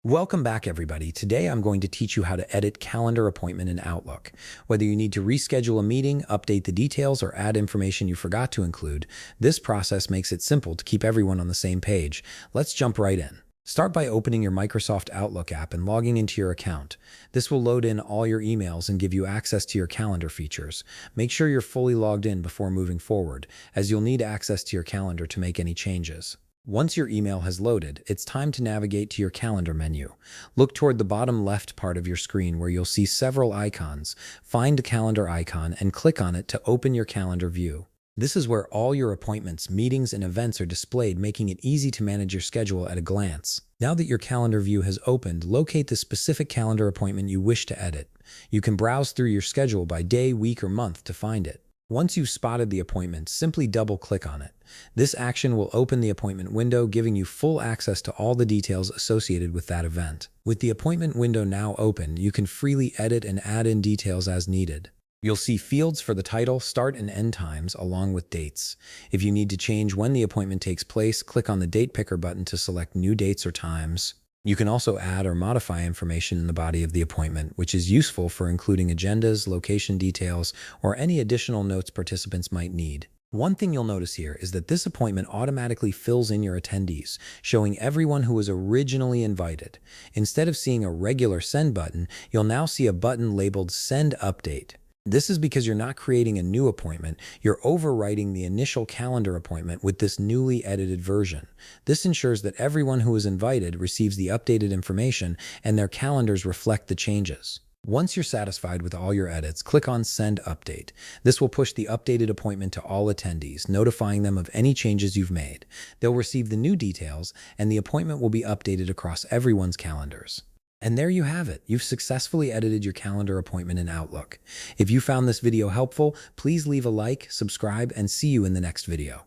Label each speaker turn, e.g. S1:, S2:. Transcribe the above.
S1: Welcome back, everybody. Today, I'm going to teach you how to edit calendar appointment in Outlook. Whether you need to reschedule a meeting, update the details, or add information you forgot to include, this process makes it simple to keep everyone on the same page. Let's jump right in. Start by opening your Microsoft Outlook app and logging into your account. This will load in all your emails and give you access to your calendar features. Make sure you're fully logged in before moving forward, as you'll need access to your calendar to make any changes. Once your email has loaded, it's time to navigate to your calendar menu. Look toward the bottom left part of your screen where you'll see several icons. Find a calendar icon and click on it to open your calendar view. This is where all your appointments, meetings, and events are displayed, making it easy to manage your schedule at a glance. Now that your calendar view has opened, locate the specific calendar appointment you wish to edit. You can browse through your schedule by day, week, or month to find it. Once you've spotted the appointment, simply double-click on it. This action will open the appointment window, giving you full access to all the details associated with that event. With the appointment window now open, you can freely edit and add in details as needed. You'll see fields for the title, start and end times, along with dates. If you need to change when the appointment takes place, click on the Date Picker button to select new dates or times. You can also add or modify information in the body of the appointment, which is useful for including agendas, location details, or any additional notes participants might need. One thing you'll notice here is that this appointment automatically fills in your attendees, showing everyone who was originally invited. Instead of seeing a regular send button, you'll now see a button labeled Send Update. This is because you're not creating a new appointment, you're overwriting the initial calendar appointment with this newly edited version. This ensures that everyone who is invited receives the updated information and their calendars reflect the changes. Once you're satisfied with all your edits, click on Send Update. This will push the updated appointment to all attendees, notifying them of any changes you've made. They'll receive the new details, and the appointment will be updated across everyone's calendars. And there you have it. You've successfully edited your calendar appointment in Outlook. If you found this video helpful, please leave a like, subscribe, and see you in the next video.